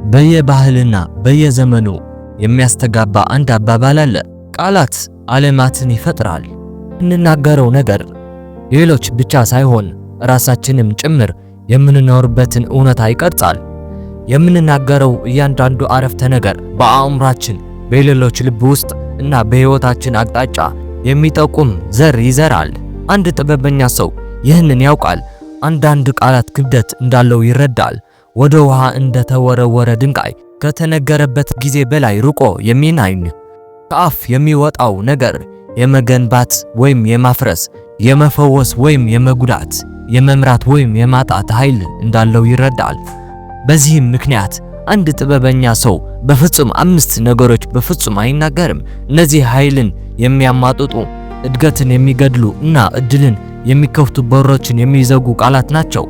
በየባህልና በየዘመኑ የሚያስተጋባ አንድ አባባል አለ። ቃላት ዓለማትን ይፈጥራል። እንናገረው ነገር ሌሎች ብቻ ሳይሆን ራሳችንም ጭምር የምንኖርበትን እውነታ ይቀርጻል። የምንናገረው እያንዳንዱ አረፍተ ነገር በአእምሯችን፣ በሌሎች ልብ ውስጥ እና በሕይወታችን አቅጣጫ የሚጠቁም ዘር ይዘራል። አንድ ጥበበኛ ሰው ይህንን ያውቃል። አንዳንድ ቃላት ክብደት እንዳለው ይረዳል። ወደ ውሃ እንደተወረወረ ድንጋይ ከተነገረበት ጊዜ በላይ ርቆ የሚናኝ። ከአፍ የሚወጣው ነገር የመገንባት ወይም የማፍረስ፣ የመፈወስ ወይም የመጉዳት፣ የመምራት ወይም የማጣት ኃይል እንዳለው ይረዳል። በዚህም ምክንያት አንድ ጥበበኛ ሰው በፍጹም 5 ነገሮች በፍጹም አይናገርም። እነዚህ ኃይልን የሚያማጥጡ፣ እድገትን የሚገድሉ እና እድልን የሚከፍቱ በሮችን የሚዘጉ ቃላት ናቸው።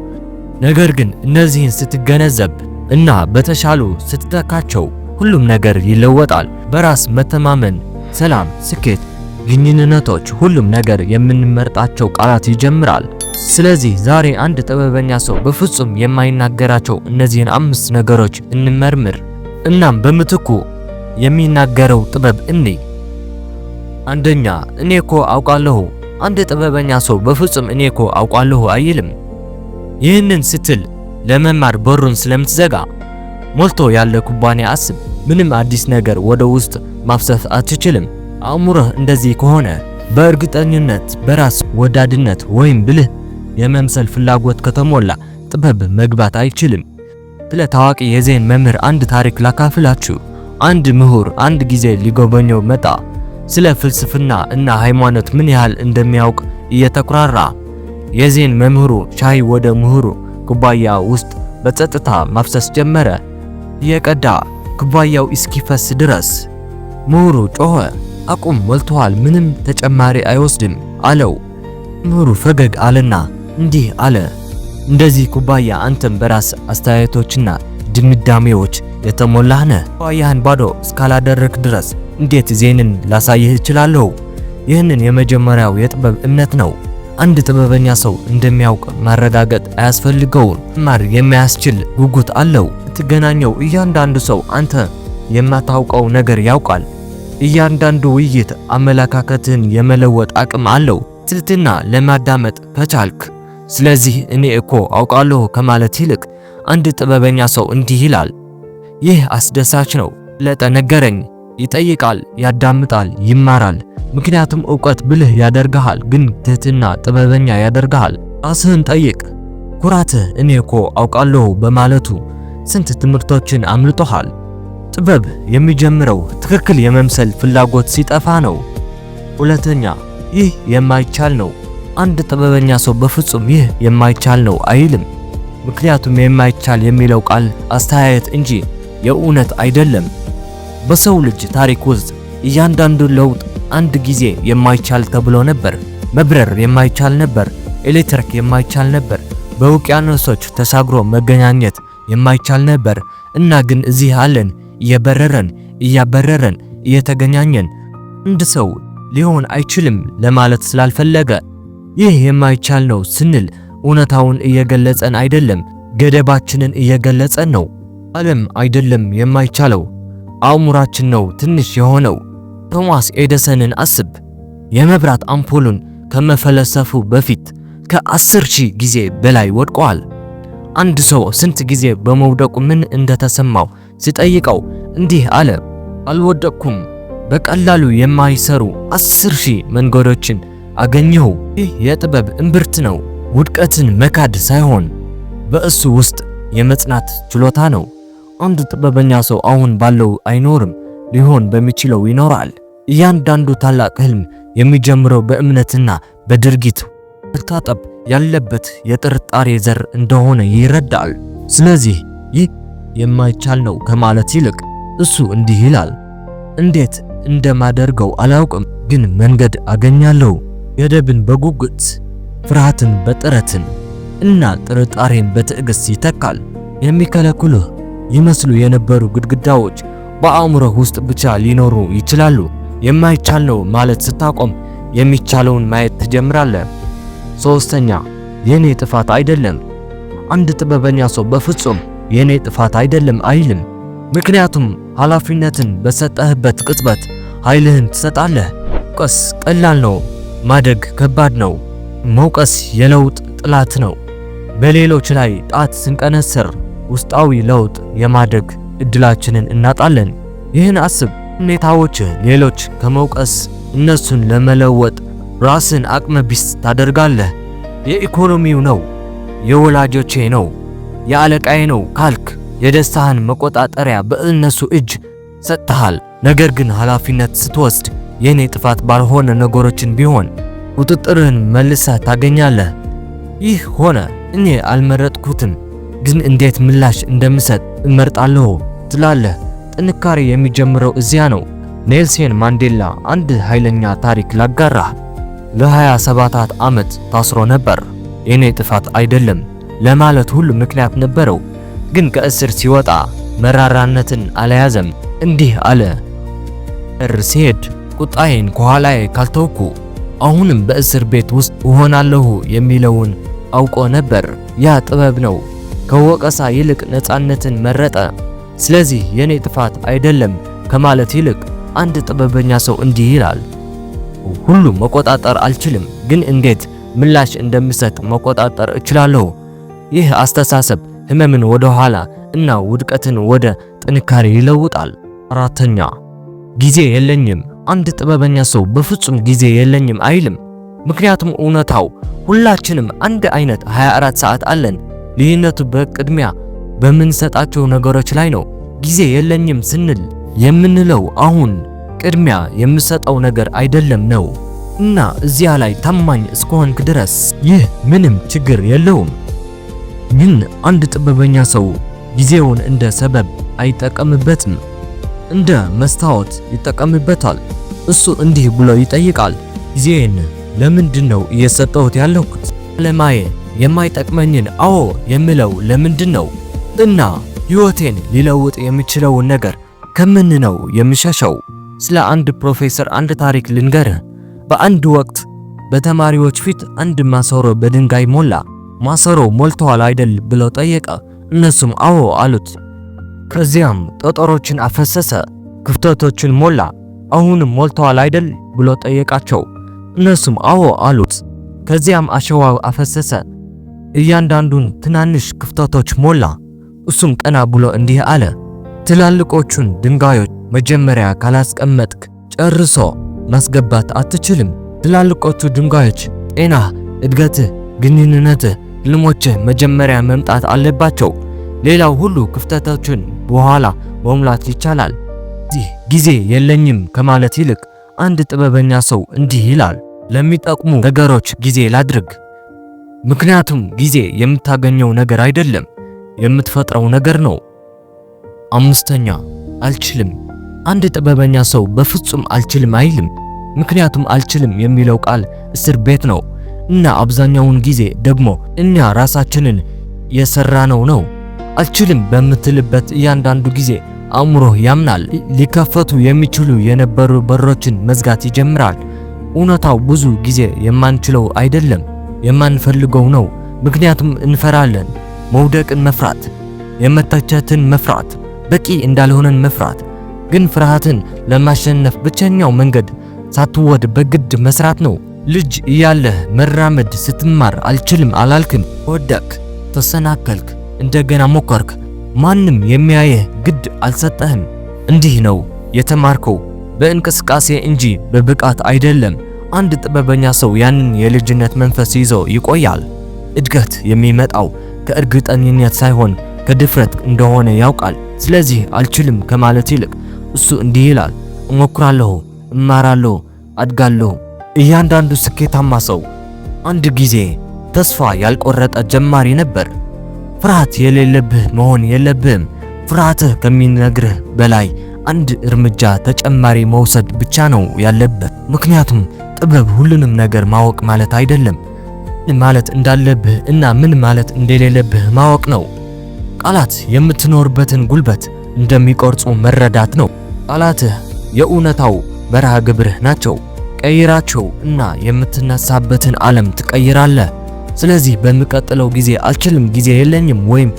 ነገር ግን እነዚህን ስትገነዘብ እና በተሻሉ ስትተካቸው ሁሉም ነገር ይለወጣል። በራስ መተማመን፣ ሰላም፣ ስኬት፣ ግንኙነቶች፣ ሁሉም ነገር የምንመርጣቸው ቃላት ይጀምራል። ስለዚህ ዛሬ አንድ ጥበበኛ ሰው በፍጹም የማይናገራቸው እነዚህን 5 ነገሮች እንመርምር። እናም በምትኩ የሚናገረው ጥበብ እንይ። አንደኛ፣ እኔ እኮ አውቃለሁ። አንድ ጥበበኛ ሰው በፍጹም እኔ እኮ አውቃለሁ አይልም። ይህንን ስትል ለመማር በሩን ስለምትዘጋ። ሞልቶ ያለ ኩባንያ አስብ። ምንም አዲስ ነገር ወደ ውስጥ ማፍሰስ አትችልም። አእምሮህ እንደዚህ ከሆነ በእርግጠኝነት በራስ ወዳድነት ወይም ብልህ የመምሰል ፍላጎት ከተሞላ ጥበብ መግባት አይችልም። ስለ ታዋቂ የዜን መምህር አንድ ታሪክ ላካፍላችሁ። አንድ ምሁር አንድ ጊዜ ሊጎበኘው መጣ። ስለ ፍልስፍና እና ሃይማኖት ምን ያህል እንደሚያውቅ እየተኩራራ። የዜን መምህሩ ሻይ ወደ ምሁሩ ኩባያ ውስጥ በጸጥታ ማፍሰስ ጀመረ፣ እየቀዳ ኩባያው እስኪፈስ ድረስ። ምሁሩ ጮኸ፣ አቁም፣ ሞልቷል፣ ምንም ተጨማሪ አይወስድም አለው። ምሁሩ ፈገግ አለና እንዲህ አለ፣ እንደዚህ ኩባያ አንተም በራስ አስተያየቶችና ድምዳሜዎች የተሞላህ ነህ። ኩባያህን ባዶ እስካላደረክ ድረስ እንዴት ዜንን ላሳይህ እችላለሁ? ይህንን የመጀመሪያው የጥበብ እምነት ነው። አንድ ጥበበኛ ሰው እንደሚያውቅ ማረጋገጥ አያስፈልገውም። ማር የሚያስችል ጉጉት አለው። ትገናኘው እያንዳንዱ ሰው አንተ የማታውቀው ነገር ያውቃል። እያንዳንዱ ውይይት አመለካከትህን የመለወጥ አቅም አለው፣ ትህትና ለማዳመጥ ከቻልክ። ስለዚህ እኔ እኮ አውቃለሁ ከማለት ይልቅ አንድ ጥበበኛ ሰው እንዲህ ይላል፣ ይህ አስደሳች ነው፣ ለጠነገረኝ፣ ይጠይቃል፣ ያዳምጣል፣ ይማራል። ምክንያቱም ዕውቀት ብልህ ያደርግሃል፣ ግን ትህትና ጥበበኛ ያደርግሃል። ራስህን ጠይቅ። ኩራትህ እኔ እኮ አውቃለሁ በማለቱ ስንት ትምህርቶችን አምልጦሃል። ጥበብ የሚጀምረው ትክክል የመምሰል ፍላጎት ሲጠፋ ነው። ሁለተኛ፣ ይህ የማይቻል ነው። አንድ ጥበበኛ ሰው በፍጹም ይህ የማይቻል ነው አይልም። ምክንያቱም የማይቻል የሚለው ቃል አስተያየት እንጂ የእውነት አይደለም። በሰው ልጅ ታሪክ ውስጥ እያንዳንዱ ለውጥ አንድ ጊዜ የማይቻል ተብሎ ነበር። መብረር የማይቻል ነበር፣ ኤሌክትሪክ የማይቻል ነበር፣ በውቅያኖሶች ተሻግሮ መገናኘት የማይቻል ነበር። እና ግን እዚህ አለን፣ እየበረረን፣ እያበረረን፣ እየተገናኘን። አንድ ሰው ሊሆን አይችልም ለማለት ስላልፈለገ ይህ የማይቻል ነው ስንል እውነታውን እየገለጸን አይደለም፣ ገደባችንን እየገለጸን ነው። ዓለም አይደለም የማይቻለው፣ አእምሯችን ነው ትንሽ የሆነው። ቶማስ ኤዲሰንን አስብ። የመብራት አምፖሉን ከመፈለሰፉ በፊት ከ10,000 ጊዜ በላይ ወድቋል። አንድ ሰው ስንት ጊዜ በመውደቁ ምን እንደተሰማው ሲጠይቀው እንዲህ አለ፣ አልወደቅኩም፣ በቀላሉ የማይሰሩ 10,000 መንገዶችን አገኘሁ። ይህ የጥበብ እምብርት ነው። ውድቀትን መካድ ሳይሆን በእሱ ውስጥ የመጽናት ችሎታ ነው። አንድ ጥበበኛ ሰው አሁን ባለው አይኖርም፣ ሊሆን በሚችለው ይኖራል። እያንዳንዱ ታላቅ ህልም የሚጀምረው በእምነትና በድርጊት መታጠብ ያለበት የጥርጣሬ ዘር እንደሆነ ይረዳል። ስለዚህ ይህ የማይቻል ነው ከማለት ይልቅ እሱ እንዲህ ይላል፣ እንዴት እንደማደርገው አላውቅም፣ ግን መንገድ አገኛለሁ። ገደብን በጉጉት፣ ፍርሃትን በጥረትን እና ጥርጣሬን በትዕግስት ይተካል። የሚከለክሉህ ይመስሉ የነበሩ ግድግዳዎች በአእምሮህ ውስጥ ብቻ ሊኖሩ ይችላሉ። የማይቻል ነው ማለት ስታቆም የሚቻለውን ማየት ትጀምራለህ። ሶስተኛ፣ የኔ ጥፋት አይደለም። አንድ ጥበበኛ ሰው በፍጹም የኔ ጥፋት አይደለም አይልም። ምክንያቱም ኃላፊነትን በሰጠህበት ቅጽበት ኃይልህን ትሰጣለህ። መውቀስ ቀላል ነው፣ ማደግ ከባድ ነው። መውቀስ የለውጥ ጥላት ነው። በሌሎች ላይ ጣት ስንቀነስር ውስጣዊ ለውጥ የማደግ እድላችንን እናጣለን። ይህን አስብ። ሁኔታዎች ሌሎች ከመውቀስ እነሱን ለመለወጥ ራስን አቅመ ቢስ ታደርጋለህ። የኢኮኖሚው ነው፣ የወላጆቼ ነው፣ የአለቃዬ ነው ካልክ የደስታህን መቆጣጠሪያ በእነሱ እጅ ሰጥተሃል። ነገር ግን ኃላፊነት ስትወስድ የኔ ጥፋት ባልሆነ ነገሮችን ቢሆን ቁጥጥርህን መልሰህ ታገኛለህ። ይህ ሆነ እኔ አልመረጥኩትም፣ ግን እንዴት ምላሽ እንደምሰጥ እመርጣለሁ ትላለህ። ጥንካሬ የሚጀምረው እዚያ ነው። ኔልሰን ማንዴላ አንድ ኃይለኛ ታሪክ ላጋራህ። ለ27 ዓመት ታስሮ ነበር። የኔ ጥፋት አይደለም ለማለት ሁሉ ምክንያት ነበረው። ግን ከእስር ሲወጣ መራራነትን አልያዘም። እንዲህ አለ፣ ሲሄድ ቁጣዬን ከኋላዬ ካልተውኩ አሁንም በእስር ቤት ውስጥ እሆናለሁ የሚለውን አውቆ ነበር። ያ ጥበብ ነው። ከወቀሳ ይልቅ ነፃነትን መረጠ። ስለዚህ የኔ ጥፋት አይደለም ከማለት ይልቅ አንድ ጥበበኛ ሰው እንዲህ ይላል፣ ሁሉም መቆጣጠር አልችልም፣ ግን እንዴት ምላሽ እንደምሰጥ መቆጣጠር እችላለሁ። ይህ አስተሳሰብ ህመምን ወደ ኋላ እና ውድቀትን ወደ ጥንካሬ ይለውጣል። አራተኛ፣ ጊዜ የለኝም። አንድ ጥበበኛ ሰው በፍጹም ጊዜ የለኝም አይልም። ምክንያቱም እውነታው ሁላችንም አንድ አይነት 24 ሰዓት አለን። ልዩነቱ በቅድሚያ በምንሰጣቸው ነገሮች ላይ ነው። ጊዜ የለኝም ስንል የምንለው አሁን ቅድሚያ የምሰጠው ነገር አይደለም ነው። እና እዚያ ላይ ታማኝ እስከሆንክ ድረስ ይህ ምንም ችግር የለውም። ግን አንድ ጥበበኛ ሰው ጊዜውን እንደ ሰበብ አይጠቀምበትም፣ እንደ መስታወት ይጠቀምበታል። እሱ እንዲህ ብሎ ይጠይቃል፣ ጊዜን ለምንድነው እየሰጠሁት ያለሁት? ለማየ የማይጠቅመኝን አዎ የምለው ለምንድን ነው? እና ህይወቴን ሊለውጥ የሚችለውን ነገር ከምን ነው የምሸሸው? ስለ አንድ ፕሮፌሰር አንድ ታሪክ ልንገርህ። በአንድ ወቅት በተማሪዎች ፊት አንድ ማሰሮ በድንጋይ ሞላ። ማሰሮ ሞልቷል አይደል ብለው ጠየቀ። እነሱም አዎ አሉት። ከዚያም ጠጠሮችን አፈሰሰ፣ ክፍተቶችን ሞላ። አሁንም ሞልቷል አይደል ብሎ ጠየቃቸው። እነሱም አዎ አሉት። ከዚያም አሸዋ አፈሰሰ፣ እያንዳንዱን ትናንሽ ክፍተቶች ሞላ። እሱም ቀና ብሎ እንዲህ አለ፣ ትላልቆቹን ድንጋዮች መጀመሪያ ካላስቀመጥክ ጨርሶ ማስገባት አትችልም። ትላልቆቹ ድንጋዮች ጤናህ፣ እድገትህ፣ ግንኙነትህ፣ ህልሞችህ መጀመሪያ መምጣት አለባቸው። ሌላው ሁሉ ክፍተቶችን በኋላ መሙላት ይቻላል። ጊዜ የለኝም ከማለት ይልቅ አንድ ጥበበኛ ሰው እንዲህ ይላል፣ ለሚጠቅሙ ነገሮች ጊዜ ላድርግ። ምክንያቱም ጊዜ የምታገኘው ነገር አይደለም፣ የምትፈጥረው ነገር ነው። አምስተኛ፣ አልችልም። አንድ ጥበበኛ ሰው በፍጹም አልችልም አይልም። ምክንያቱም አልችልም የሚለው ቃል እስር ቤት ነው እና አብዛኛውን ጊዜ ደግሞ እኛ ራሳችንን የሰራነው ነው። አልችልም በምትልበት እያንዳንዱ ጊዜ አእምሮህ ያምናል። ሊከፈቱ የሚችሉ የነበሩ በሮችን መዝጋት ይጀምራል። እውነታው ብዙ ጊዜ የማንችለው አይደለም፣ የማንፈልገው ነው። ምክንያቱም እንፈራለን። መውደቅን መፍራት፣ የመተቸትን መፍራት፣ በቂ እንዳልሆነን መፍራት። ግን ፍርሃትን ለማሸነፍ ብቸኛው መንገድ ሳትወድ በግድ መስራት ነው። ልጅ እያለህ መራመድ ስትማር አልችልም አላልክም። ወደቅ፣ ተሰናከልክ፣ እንደገና ሞከርክ። ማንም የሚያየህ ግድ አልሰጠህም። እንዲህ ነው የተማርከው፣ በእንቅስቃሴ እንጂ በብቃት አይደለም። አንድ ጥበበኛ ሰው ያንን የልጅነት መንፈስ ይዞ ይቆያል። እድገት የሚመጣው ከእርግጠኝነት ሳይሆን ከድፍረት እንደሆነ ያውቃል። ስለዚህ አልችልም ከማለት ይልቅ እሱ እንዲህ ይላል፣ እሞክራለሁ፣ እማራለሁ፣ አድጋለሁ። እያንዳንዱ ስኬታማ ሰው አንድ ጊዜ ተስፋ ያልቆረጠ ጀማሪ ነበር። ፍርሃት የሌለብህ መሆን የለብህም። ፍርሃትህ ከሚነግርህ በላይ አንድ እርምጃ ተጨማሪ መውሰድ ብቻ ነው ያለበት። ምክንያቱም ጥበብ ሁሉንም ነገር ማወቅ ማለት አይደለም፣ ምን ማለት እንዳለብህ እና ምን ማለት እንደሌለብህ ማወቅ ነው። ቃላት የምትኖርበትን ጉልበት እንደሚቆርጹ መረዳት ነው። ቃላትህ የእውነታው መርሃ ግብርህ ናቸው። ቀይራቸው እና የምትነሳበትን ዓለም ትቀይራለህ። ስለዚህ በሚቀጥለው ጊዜ አልችልም፣ ጊዜ የለኝም ወይም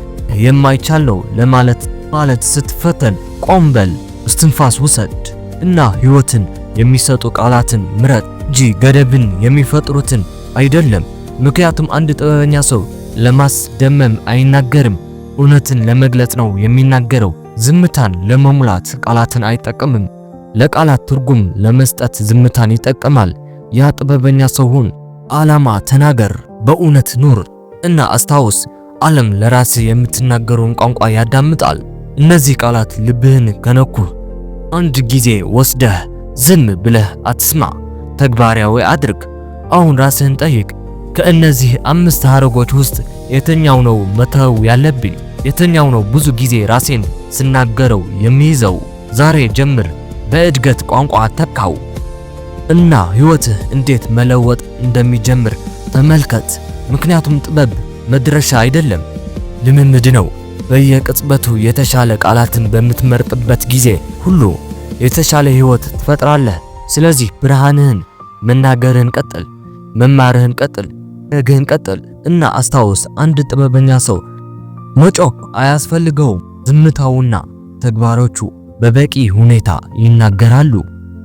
የማይቻል ነው ለማለት ማለት ስትፈተን ቆም በል፣ እስትንፋስ ውሰድ እና ሕይወትን የሚሰጡ ቃላትን ምረጥ እንጂ ገደብን የሚፈጥሩትን አይደለም። ምክንያቱም አንድ ጥበበኛ ሰው ለማስደመም አይናገርም፣ እውነትን ለመግለጽ ነው የሚናገረው። ዝምታን ለመሙላት ቃላትን አይጠቀምም፣ ለቃላት ትርጉም ለመስጠት ዝምታን ይጠቀማል። ያ ጥበበኛ ሰው ሁን። ዓላማ ተናገር፣ በእውነት ኑር እና አስታውስ፣ ዓለም ለራስህ የምትናገረውን ቋንቋ ያዳምጣል። እነዚህ ቃላት ልብህን ከነኩህ አንድ ጊዜ ወስደህ ዝም ብለህ አትስማ፣ ተግባራዊ አድርግ። አሁን ራስህን ጠይቅ፣ ከእነዚህ 5 ሐረጎች ውስጥ የትኛው ነው መተው ያለብኝ? የትኛው ነው ብዙ ጊዜ ራሴን ስናገረው የሚይዘው? ዛሬ ጀምር፣ በእድገት ቋንቋ ተካው እና ሕይወትህ እንዴት መለወጥ እንደሚጀምር ተመልከት። ምክንያቱም ጥበብ መድረሻ አይደለም፣ ልምምድ ነው። በየቅጽበቱ የተሻለ ቃላትን በምትመርጥበት ጊዜ ሁሉ የተሻለ ሕይወት ትፈጥራለህ። ስለዚህ ብርሃንህን መናገርህን ቀጥል፣ መማርህን ቀጥል፣ ነገህን ቀጥል እና አስታውስ፣ አንድ ጥበበኛ ሰው መጮህ አያስፈልገውም። ዝምታውና ተግባሮቹ በበቂ ሁኔታ ይናገራሉ።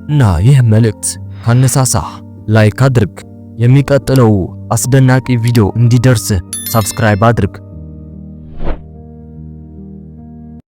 እና ይህ መልእክት ካነሳሳህ ላይክ አድርግ። የሚቀጥለው አስደናቂ ቪዲዮ እንዲደርስህ ሰብስክራይብ አድርግ።